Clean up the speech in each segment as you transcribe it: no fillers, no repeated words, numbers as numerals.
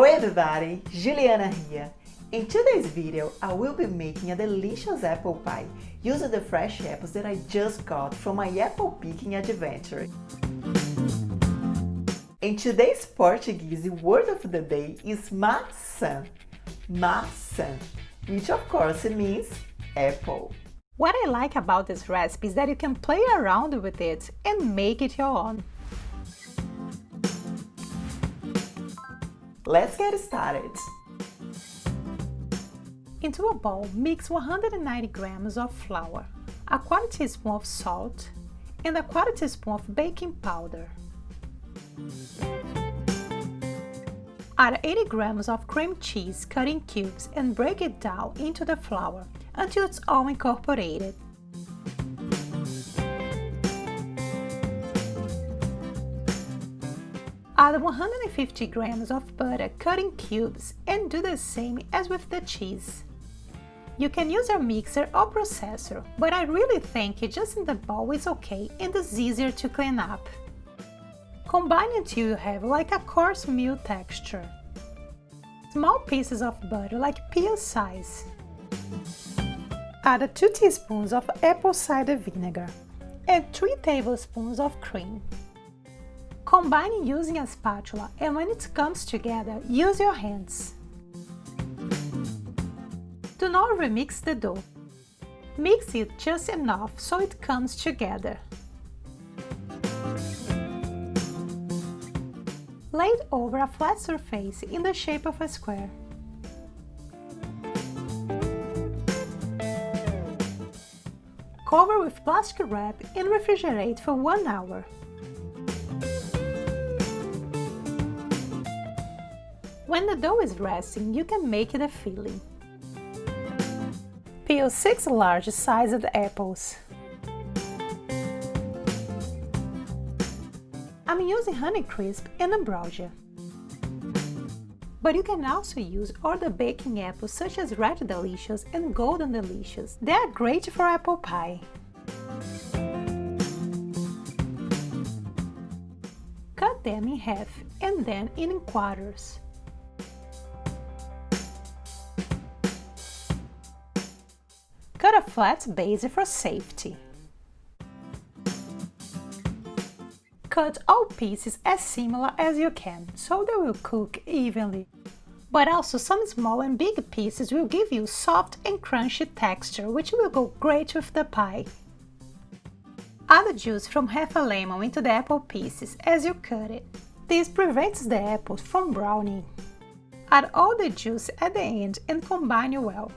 Oi everybody, Juliana here. In today's video, I will be making a delicious apple pie using the fresh apples that I just got from my apple picking adventure. In today's Portuguese, the word of the day is maçã, maçã, which of course means apple. What I like about this recipe is that you can play around with it and make it your own. Let's get started. Into a bowl, mix 190 grams of flour, a quarter teaspoon of salt, and a quarter teaspoon of baking powder. Add 80 grams of cream cheese cut in cubes and break it down into the flour until it's all incorporated. Add 150 grams of butter cut in cubes and do the same as with the cheese. You can use a mixer or processor, but I really think it just in the bowl is okay and is easier to clean up. Combine until you have like a coarse meal texture. Small pieces of butter like pea size. Add 2 teaspoons of apple cider vinegar and 3 tablespoons of cream. Combine using a spatula, and when it comes together, use your hands. Do not remix the dough. Mix it just enough so it comes together. Lay it over a flat surface in the shape of a square. Cover with plastic wrap and refrigerate for 1 hour. When the dough is resting, you can make the filling. Peel 6 large-sized apples. I'm using Honeycrisp and Ambrosia. But you can also use other baking apples such as Red Delicious and Golden Delicious. They are great for apple pie. Cut them in half and then in quarters. Cut a flat base for safety. Cut all pieces as similar as you can, so they will cook evenly. But also some small and big pieces will give you soft and crunchy texture, which will go great with the pie. Add the juice from half a lemon into the apple pieces as you cut it. This prevents the apples from browning. Add all the juice at the end and combine well.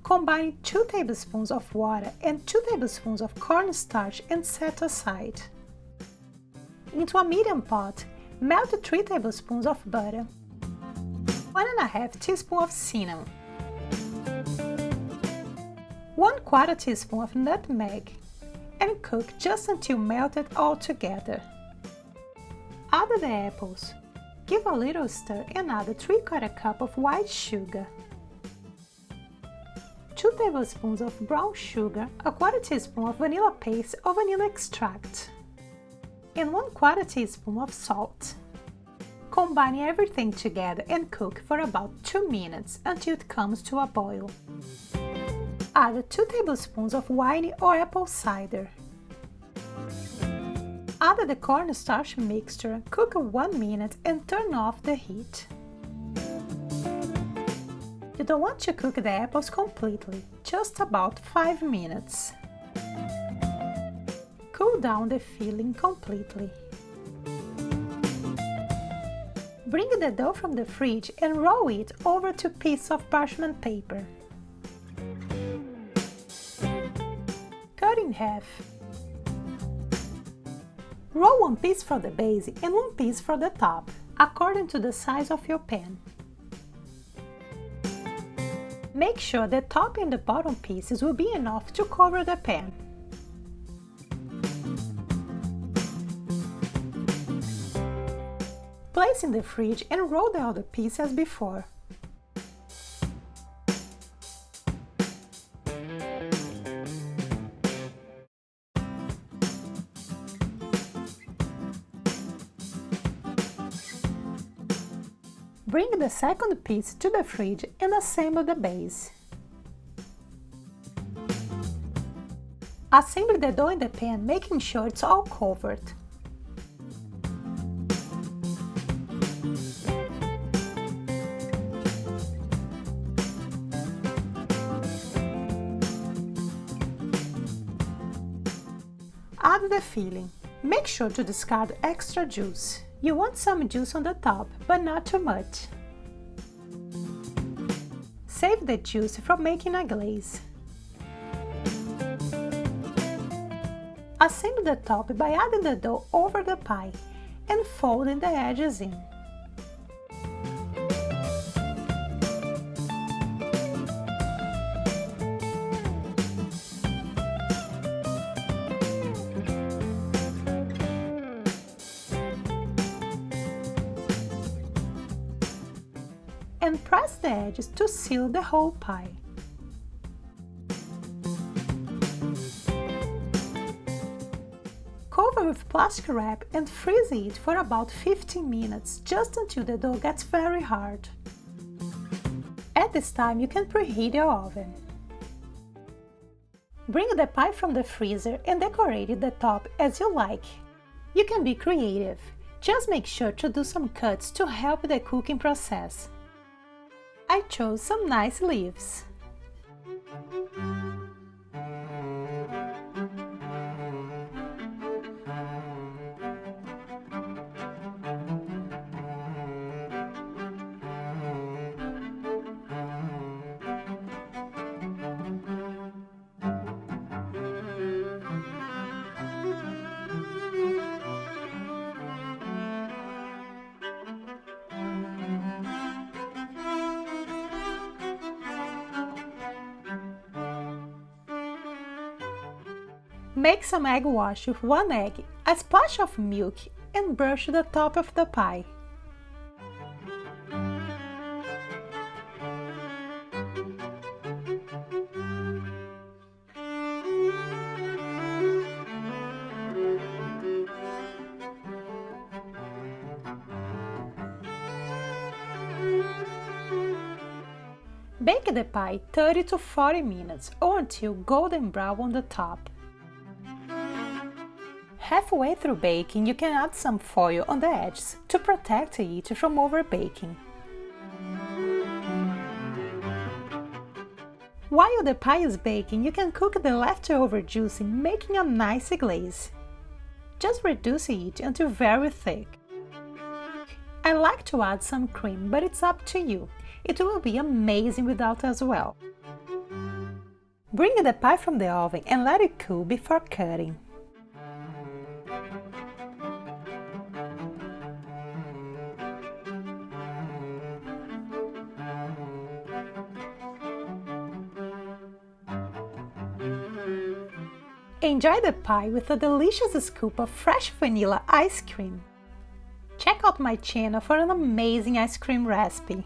Combine 2 tablespoons of water and 2 tablespoons of cornstarch and set aside. Into a medium pot, melt 3 tablespoons of butter, 1½ teaspoon of cinnamon, 1/4 teaspoon of nutmeg, and cook just until melted all together. Add the apples, give a little stir and add 3/4 cup of white sugar, 2 tablespoons of brown sugar, a 1/4 teaspoon of vanilla paste or vanilla extract, and 1/4 teaspoon of salt. Combine everything together and cook for about 2 minutes until it comes to a boil. Add 2 tablespoons of wine or apple cider. Add the cornstarch mixture, cook 1 minute and turn off the heat. You don't want to cook the apples completely, just about 5 minutes. Cool down the filling completely. Bring the dough from the fridge and roll it over 2 pieces of parchment paper. Cut in half. Roll 1 piece for the base and 1 piece for the top, according to the size of your pan. Make sure the top and the bottom pieces will be enough to cover the pan. Place in the fridge and roll the other piece as before. Bring the second piece to the fridge and assemble the base. Assemble the dough in the pan, making sure it's all covered. Add the filling. Make sure to discard extra juice. You want some juice on the top, but not too much. Save the juice for making a glaze. Assemble the top by adding the dough over the pie and folding the edges in. And press the edges to seal the whole pie. Cover with plastic wrap and freeze it for about 15 minutes, just until the dough gets very hard. At this time, you can preheat your oven. Bring the pie from the freezer and decorate the top as you like. You can be creative. Just make sure to do some cuts to help the cooking process. I chose some nice leaves. Make some egg wash with 1 egg, a splash of milk, and brush the top of the pie. Bake the pie 30 to 40 minutes or until golden brown on the top. Halfway through baking, you can add some foil on the edges to protect it from over-baking. While the pie is baking, you can cook the leftover juice in making a nice glaze. Just reduce it until very thick. I like to add some cream, but it's up to you. It will be amazing without as well. Bring the pie from the oven and let it cool before cutting. Enjoy the pie with a delicious scoop of fresh vanilla ice cream. Check out my channel for an amazing ice cream recipe.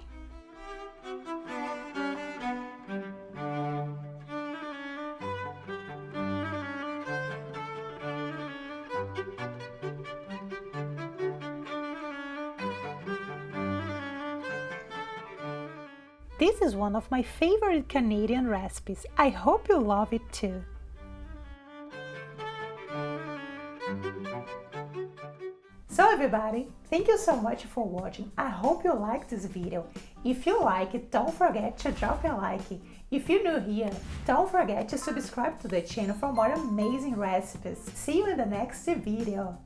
This is one of my favorite Canadian recipes. I hope you love it too. So everybody, thank you so much for watching. I hope you liked this video. If you like it, don't forget to drop a like. If you're new here, don't forget to subscribe to the channel for more amazing recipes. See you in the next video.